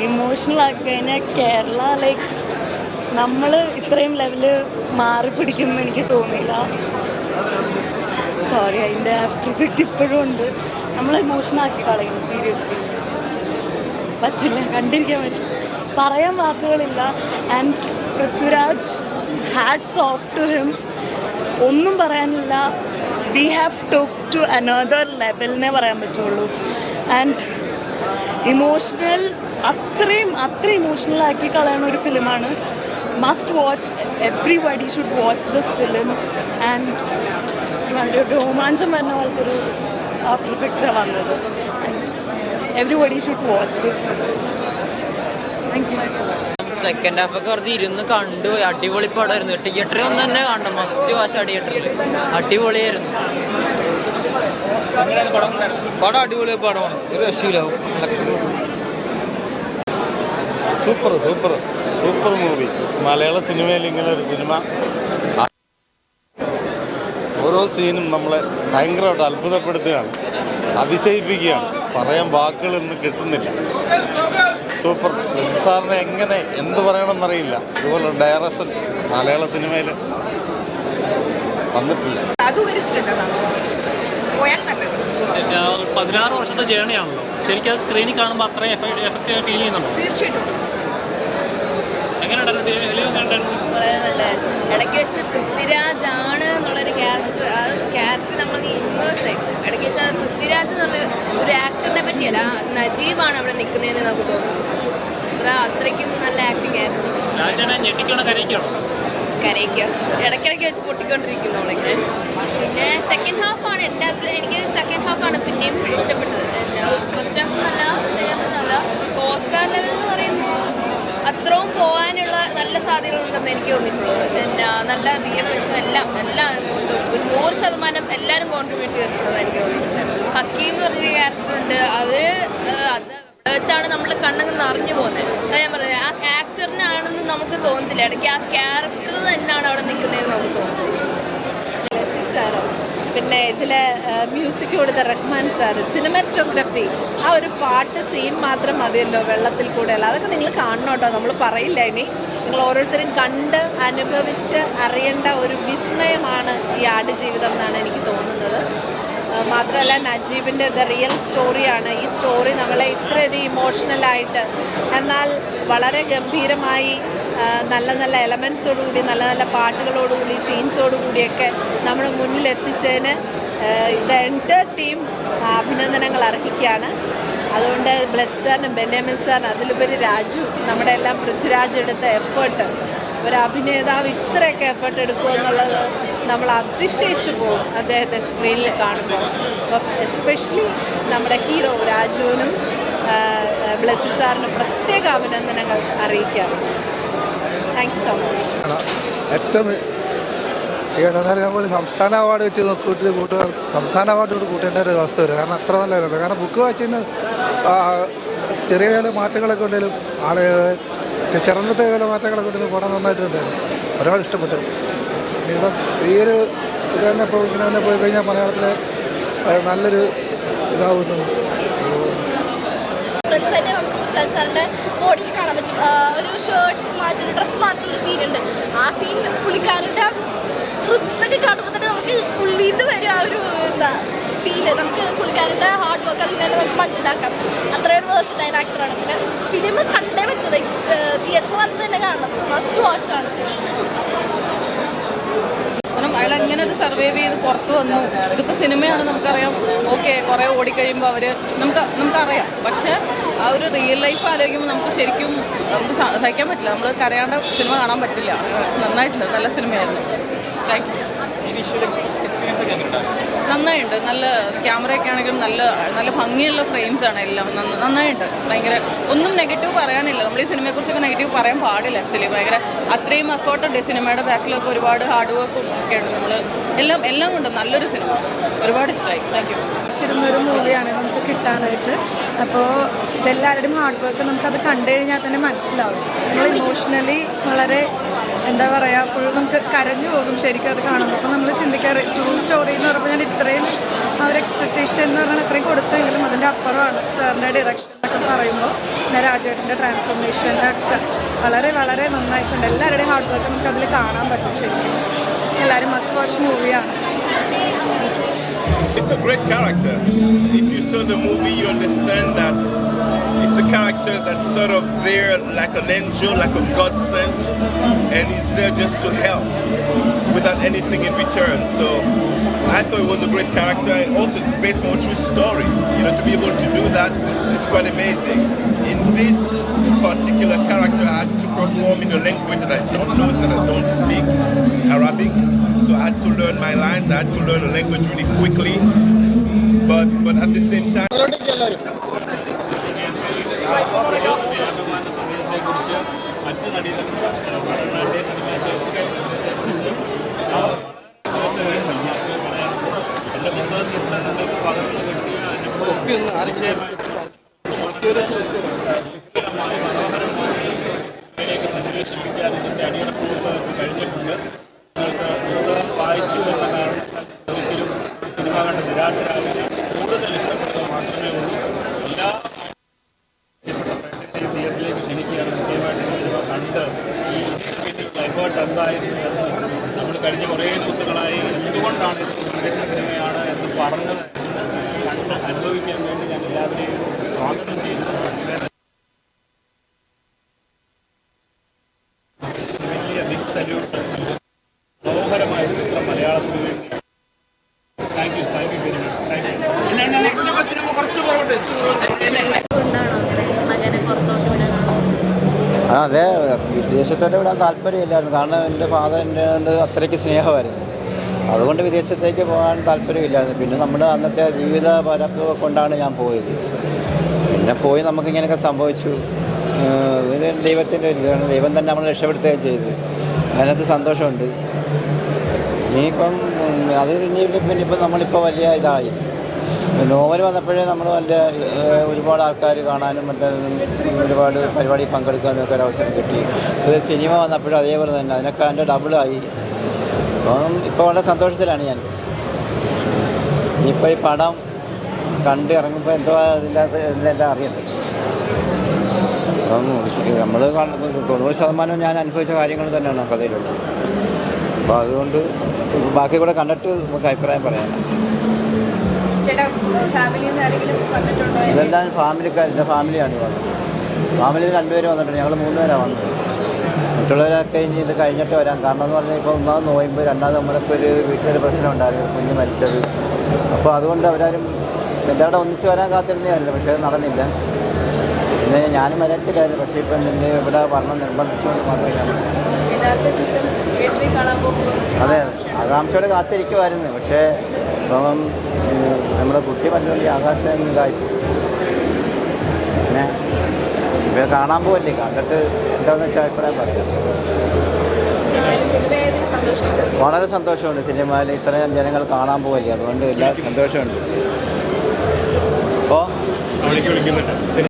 Emotional ആക്കി കഴിഞ്ഞാൽ Kerala like നമ്മൾ ഇത്രയും ലെവല് മാറി പിടിക്കുമെന്ന് എനിക്ക് തോന്നിയില്ല. സോറി, അതിൻ്റെ ആഫ്റ്റർ ഇഫക്റ്റ് ഇപ്പോഴും ഉണ്ട്. നമ്മൾ ഇമോഷണൽ ആക്കി കളയും സീരിയസ്ലി. പറ്റില്ല, കണ്ടിരിക്കാൻ പറ്റില്ല, പറയാൻ വാക്കുകളില്ല. And Prithviraj, hats off to him. ഒന്നും പറയാനില്ല. We have talk to another ലെവലിനെ പറയാൻ പറ്റുള്ളൂ. ആൻഡ് ഇമോഷണൽ, അത്രയും ഇമോഷണൽ ആക്കി കളയുന്ന ഒരു ഫിലിമാണ്. Must watch, everybody should watch this film. And വളരെ രോമാഞ്ചം വരുന്ന പോലത്തൊരു ആഫ്റ്റർ ഇഫക്റ്റാണ് വന്നത്. And everybody should watch this film. Thank you. Second half ഒക്കെ വെറുതെ ഇരുന്ന് കണ്ടു. അടിപൊളി പടമായിരുന്നു. തിയേറ്ററിൽ ഒന്ന് തന്നെ കാണണം, മസ്റ്റ് വാച്ച്. തിയേറ്ററിൽ അടിപൊളിയായിരുന്നു. പടം അടിപൊളി പടമാണ്, ഒരു രക്ഷയിലാവും. Super movie. മലയാള സിനിമയിൽ ഇങ്ങനെ ഒരു സിനിമ, ഓരോ സീനും നമ്മളെ ഭയങ്കരമായിട്ട് അത്ഭുതപ്പെടുത്തുകയാണ്, അതിശയിപ്പിക്കുകയാണ്. പറയാൻ വാക്കുകളൊന്നും കിട്ടുന്നില്ല. സൂപ്പർ. സാറിനെ എങ്ങനെ എന്ത് പറയണമെന്നറിയില്ല. ഇതുപോലെ ഡയറക്ഷൻ മലയാള സിനിമയിൽ വന്നിട്ടില്ല. 16 വർഷത്തെ ജേണിയാണല്ലോ. ശരിക്കും അത് സ്ക്രീനിൽ കാണുമ്പോൾ അത്രയും എഫക്റ്റ് ഫീൽ ചെയ്യുന്നുണ്ടോ? തീർച്ചയായിട്ടും. വളരെ നല്ലതായിരുന്നു. ഇടയ്ക്ക് വെച്ച് പൃഥ്വിരാജ് ആണ് എന്നുള്ളൊരു ക്യാരക്ടർ, ആ ക്യാരക്ടർ നമ്മൾ ഇൻവേഴ്സ് ആയി. ഇടയ്ക്ക് വെച്ച് അത് പൃഥ്വിരാജ് എന്ന് പറഞ്ഞ ഒരു ആക്ടറിനെ പറ്റിയല്ല, നജീബാണ് അവിടെ നിൽക്കുന്നതെന്ന് നമുക്ക് തോന്നുന്നു. അത്രയ്ക്കും നല്ല ആക്ടിങ് ആയിരുന്നു. കരയിക്കോ ഇടയ്ക്കിടയ്ക്ക് വെച്ച് പൊട്ടിക്കൊണ്ടിരിക്കും നമ്മളിങ്ങനെ. പിന്നെ സെക്കൻഡ് ഹാഫാണ് എനിക്ക് സെക്കൻഡ് ഹാഫാണ് പിന്നെയും ഇഷ്ടപ്പെട്ടത്. ഫസ്റ്റ് ഹാഫ് നല്ല, സെക്കൻഡ് ഹാഫ് നല്ല. ഓസ്കാർ ലെവൽ എന്ന് പറയുമ്പോൾ അത്രയും പോകാനുള്ള നല്ല സാധ്യതകളുണ്ടെന്ന് എനിക്ക് തോന്നിയിട്ടുള്ളത്. പിന്നെ നല്ല VFX എല്ലാം കൊണ്ടും ഒരു 100% എല്ലാവരും കോൺട്രിബ്യൂട്ട് ചെയ്തിട്ടുള്ളത് എനിക്ക് തോന്നിയിട്ടുണ്ട്. ഹക്കീം എന്ന് പറഞ്ഞൊരു ക്യാരക്ടറുണ്ട്. അത് വെച്ചാണ് നമ്മൾ കണ്ണങ്ങ് നിറഞ്ഞു പോകുന്നത്. അത് ഞാൻ പറഞ്ഞത്, ആ ആക്ടറിനാണെന്ന് നമുക്ക് തോന്നത്തില്ല. ഇടയ്ക്ക് ആ ക്യാരക്ടർ തന്നെയാണ് അവിടെ നിൽക്കുന്നതെന്ന് നമുക്ക് തോന്നുന്നത്. സാറ്, പിന്നെ ഇതിലെ മ്യൂസിക് കൊടുത്ത റഹ്മാൻ സാറ്, സിനിമാറ്റോഗ്രഫി, ആ ഒരു പാട്ട് സീൻ മാത്രം മതിയല്ലോ വെള്ളത്തിൽ കൂടെയല്ല. അതൊക്കെ നിങ്ങൾ കാണണം കേട്ടോ. നമ്മൾ പറയില്ല ഇനി. നിങ്ങൾ ഓരോരുത്തരും കണ്ട് അനുഭവിച്ച് അറിയേണ്ട ഒരു വിസ്മയമാണ് ഈ ആടുജീവിതം എന്നാണ് എനിക്ക് തോന്നുന്നത്. മാത്രമല്ല, നജീബിൻ്റെ ദ റിയൽ സ്റ്റോറിയാണ്. ഈ സ്റ്റോറി നമ്മളെ ഇത്രയധികം ഇമോഷണലായിട്ട് എന്നാൽ വളരെ ഗംഭീരമായി നല്ല എലമെൻസോടുകൂടി നല്ല പാട്ടുകളോടുകൂടി സീൻസോടുകൂടിയൊക്കെ നമ്മുടെ മുന്നിൽ എത്തിച്ചതിന് ദ എൻറ്റയർ ടീം അഭിനന്ദനങ്ങൾ അർഹിക്കുകയാണ്. അതുകൊണ്ട് ബ്ലെസ് സാറിനും ബെന്യാമിൻ സാറിനും അതിലുപരി രാജു, നമ്മുടെ എല്ലാം പൃഥ്വിരാജ് എടുത്ത എഫേർട്ട്, ഒരു അഭിനേതാവ് ഇത്രയൊക്കെ എഫേർട്ട് എടുക്കുക എന്നുള്ളത് നമ്മൾ അതിശയിച്ചു പോകും അദ്ദേഹത്തെ സ്ക്രീനിൽ കാണുമ്പോൾ. അപ്പം എസ്പെഷ്യലി നമ്മുടെ ഹീറോ രാജുവിനും ബ്ലെസ്സി സാറിനും പ്രത്യേക അഭിനന്ദനങ്ങൾ അറിയിക്കാം. Thank you so much. ഏറ്റവും സംസ്ഥാന അവാർഡ് വെച്ച് കൂട്ടുകാർ സംസ്ഥാന അവാർഡ് കൂട്ടേണ്ട ഒരു അവസ്ഥ വരും. കാരണം അത്ര നല്ലതാണ്. കാരണം ബുക്ക് വായിച്ചിരുന്ന ചെറിയ ചില മാറ്റങ്ങളൊക്കെ ഉണ്ടെങ്കിലും ചെറുന്നത്തെ ചില മാറ്റങ്ങളൊക്കെ ഉണ്ടെങ്കിലും പടം നന്നായിട്ടുണ്ടായിരുന്നു. ഒരുപാട് ഇഷ്ടപ്പെട്ടു. ഇനിയിപ്പം ഈ ഒരു ഇത് തന്നെ ഇപ്പോൾ ഇങ്ങനെ തന്നെ പോയി കഴിഞ്ഞാൽ മലയാളത്തിൽ നല്ലൊരു ഇതാവുന്നു. സാറിൻ്റെ ബോഡിയിൽ കാണാൻ പറ്റും. ഒരു ഷർട്ട് മാറ്റുന്ന ഡ്രസ്സ് മാറ്റുന്ന ഒരു സീനുണ്ട്. ആ സീനിൽ പുള്ളിക്കാരൻ്റെ റിബ്സൊക്കെ കാണുമ്പോൾ തന്നെ നമുക്ക് ഉള്ളിൽ വരും ആ ഒരു എന്താ ഫീല്. നമുക്ക് പുള്ളിക്കാരൻ്റെ ഹാർഡ് വർക്ക് അതിൽ തന്നെ നമുക്ക് മനസ്സിലാക്കാം. അത്രയൊരു വേഴ്സറ്റൈൽ ആക്ടറാണ്. പിന്നെ ഫിലിം കണ്ടേ പറ്റത്, തിയേറ്ററിൽ വന്ന് തന്നെ കാണണം. മസ്റ്റ് വാച്ചാണ്. കാരണം അയാൾ എങ്ങനെ അത് സർവൈവ് ചെയ്ത് പുറത്ത് വന്നു. ഇതിപ്പോൾ സിനിമയാണ്, നമുക്കറിയാം. ഓക്കെ, കുറേ ഓടിക്കഴിയുമ്പോൾ നമുക്കറിയാം. പക്ഷേ ആ ഒരു റിയൽ ലൈഫ് ആലോചിക്കുമ്പോൾ നമുക്ക് ശരിക്കും നമുക്ക് സഹിക്കാൻ പറ്റില്ല. നമ്മൾ കരയാണ്ട സിനിമ കാണാൻ പറ്റില്ല. നന്നായിട്ടുണ്ട്, നല്ല സിനിമയായിരുന്നു. Thank you. നന്നായിട്ടുണ്ട്. നല്ല ക്യാമറയൊക്കെ ആണെങ്കിലും നല്ല ഭംഗിയുള്ള ഫ്രെയിംസാണ് എല്ലാം. നന്നായിട്ട് ഭയങ്കര ഒന്നും നെഗറ്റീവ് പറയാനില്ല. നമ്മൾ ഈ സിനിമയെക്കുറിച്ചൊക്കെ നെഗറ്റീവ് പറയാൻ പാടില്ല. ആക്ച്വലി ഭയങ്കര അത്രയും എഫേർട്ടുണ്ട്. സിനിമയുടെ ബാക്കിലൊക്കെ ഒരുപാട് ഹാർഡ് വർക്കും ഒക്കെ ഉണ്ട്. നമ്മൾ എല്ലാം കൊണ്ടും നല്ലൊരു സിനിമ, ഒരുപാട് ഇഷ്ടമായി. Thank you. ഇരുന്നൊരു മൂവിയാണ് നമുക്ക് കിട്ടാനായിട്ട്. അപ്പോൾ ഇതെല്ലാവരുടെയും ഹാർഡ് വർക്ക് നമുക്കത് കണ്ടു കഴിഞ്ഞാൽ തന്നെ മനസ്സിലാവും. നമ്മൾ ഇമോഷണലി വളരെ എന്താ പറയുക, ഫുൾ നമുക്ക് കരഞ്ഞു പോകും ശരിക്കും അത് കാണുമ്പോൾ. അപ്പോൾ നമ്മൾ ചിന്തിക്കാറ് ട്രൂ സ്റ്റോറി എന്ന് പറയുമ്പോൾ ഞാൻ ഇത്രയും ആ ഒരു എക്സ്പെക്റ്റേഷൻ എന്ന് പറഞ്ഞാൽ ഇത്രയും കൊടുത്തെങ്കിലും അതിൻ്റെ അപ്പുറമാണ് സാറിൻ്റെ ഡയറക്ഷൻ. പറയുമ്പോൾ പിന്നെ രാജേട്ടൻ്റെ ട്രാൻസ്ഫോർമേഷനൊക്കെ വളരെ വളരെ നന്നായിട്ടുണ്ട്. എല്ലാവരുടെയും ഹാർഡ് വർക്ക് നമുക്ക് അതിൽ കാണാൻ പറ്റും. ശരിക്കും എല്ലാവരും മസ്റ്റ് വാച്ച് മൂവിയാണ്. It's a great character. If you saw the movie, you understand that it's a character that's sort of there like an angel, like a God sent, and he's there just to help without anything in return. So I thought it was a great character, and also it's based on a true story. You know, to be able to do that, it's quite amazing. In this particular character, I had to perform in a language that I don't know, that I don't speak Arabic. So I had to learn my lines, I had to learn the language really quickly. But at the same time, വായിച്ചു എന്ന കാരണം ഒരിക്കലും cinema കണ്ട് നിരാശരാകില്ല. കൂടുതൽ ഇഷ്ടപ്പെടുക മാത്രമേ ഉള്ളൂ. എല്ലാ പ്രേക്ഷകരെയും തിയേറ്ററിലേക്ക് ക്ഷണിക്കുകയാണ്. നിശ്ചയമായിട്ട് സിനിമ കണ്ട് ഈ ഇതിന് എഫേർട്ട് എന്തായിരുന്നു എന്ന് നമ്മൾ കഴിഞ്ഞ കുറേ ദിവസങ്ങളായി എന്തുകൊണ്ടാണ് ഇത് മികച്ച സിനിമയാണ് എന്ന് പറഞ്ഞത് കണ്ട് അനുഭവിക്കാൻ വേണ്ടി ഞാൻ എല്ലാവരെയും സ്വാഗതം ചെയ്യുന്നു. വലിയ ബിഗ് സല്യൂട്ട്. മനോഹരമായ ചിത്രം മലയാളത്തിന് വേണ്ടി. Thank you very much. അതെ, വിദേശത്തോട്ട് വിടാൻ താല്പര്യമില്ലായിരുന്നു. കാരണം എൻ്റെ ഫാദർ എൻ്റെ കൊണ്ട് അത്രയ്ക്ക് സ്നേഹമായിരുന്നു. അതുകൊണ്ട് വിദേശത്തേക്ക് പോകാൻ താല്പര്യമില്ലായിരുന്നു. പിന്നെ നമ്മുടെ അന്നത്തെ ജീവിത പരപ്പ് കൊണ്ടാണ് ഞാൻ പോയത്. പിന്നെ പോയി നമുക്കിങ്ങനെയൊക്കെ സംഭവിച്ചു. ഇത് ദൈവത്തിൻ്റെ ഒരു ഇതാണ്. ദൈവം തന്നെ നമ്മളെ രക്ഷപ്പെടുത്തുകയും ചെയ്തു. അതിനകത്ത് സന്തോഷമുണ്ട്. ഇനിയിപ്പം അത് പിന്നിപ്പം നമ്മളിപ്പോൾ വലിയ ഇതായി. നോവൽ വന്നപ്പോഴേ നമ്മൾ നല്ല ഒരുപാട് ആൾക്കാർ കാണാനും മറ്റേ ഒരുപാട് പരിപാടി പങ്കെടുക്കാനും ഒക്കെ ഒരു അവസരം കിട്ടി. ഇത് സിനിമ വന്നപ്പോഴും അതേപോലെ തന്നെ അതിനൊക്കെ അതിൻ്റെ ഡബിളായി. അപ്പം ഇപ്പോൾ വളരെ സന്തോഷത്തിലാണ് ഞാൻ. ഇനിയിപ്പോൾ ഈ പടം കണ്ട് ഇറങ്ങുമ്പോൾ എന്തോ ഇതിൻ്റെ അകത്ത് ഇതെല്ലാം അറിയണ്ടേ. അപ്പം നമ്മൾ 90% ഞാൻ അനുഭവിച്ച കാര്യങ്ങൾ തന്നെയാണ് കഥയിലുള്ളത്. അപ്പോൾ അതുകൊണ്ട് ബാക്കി കൂടെ കണ്ടിട്ട് നമുക്ക് അഭിപ്രായം പറയാനാണ്. ഇതെല്ലാം ഫാമിലിക്കാരുടെ ഫാമിലിയാണ് വന്നത്. ഫാമിലിയിൽ 2 പേര് വന്നിട്ടുണ്ട്. ഞങ്ങൾ 3 പേരാണ് വന്നത്. മറ്റുള്ളവരൊക്കെ ഇനി ഇത് കഴിഞ്ഞിട്ട് വരാം. കാരണം എന്ന് പറഞ്ഞാൽ ഇപ്പോൾ ഒന്നാമത് നോയമ്പ്, രണ്ടാമത് നമ്മളിപ്പോൾ ഒരു വീട്ടിലൊരു പ്രശ്നം ഉണ്ടായിരുന്നു, കുഞ്ഞ് മരിച്ചത്. അപ്പോൾ അതുകൊണ്ട് അവരാരും എല്ലാവരും ഒന്നിച്ച് വരാൻ കാത്തിരുന്നതായിരുന്നു. പക്ഷേ അത് നടന്നില്ല. പിന്നെ ഞാനും വരത്തില്ലായിരുന്നു. പക്ഷേ ഇപ്പം എൻ്റെ ഇവിടെ വരണം നിർബന്ധിച്ചുകൊണ്ട് മാത്രമേ ഞാൻ അതെ ആകാംക്ഷയോടെ കാത്തിരിക്കുമായിരുന്നു. പക്ഷേ ഇപ്പം നമ്മുടെ കുട്ടി മറ്റുള്ള ആകാശം ഇതായി. പിന്നെ ഇവ കാണാൻ പോവല്ലേ, കണ്ടിട്ട് എന്താണെന്ന് വെച്ചാൽ അഭിപ്രായം പറയാം. വളരെ സന്തോഷമുണ്ട്. സിനിമയിൽ ഇത്രയും ജനങ്ങൾ കാണാൻ പോവല്ലേ, അതുകൊണ്ട് എല്ലാ സന്തോഷമുണ്ട്. അപ്പോൾ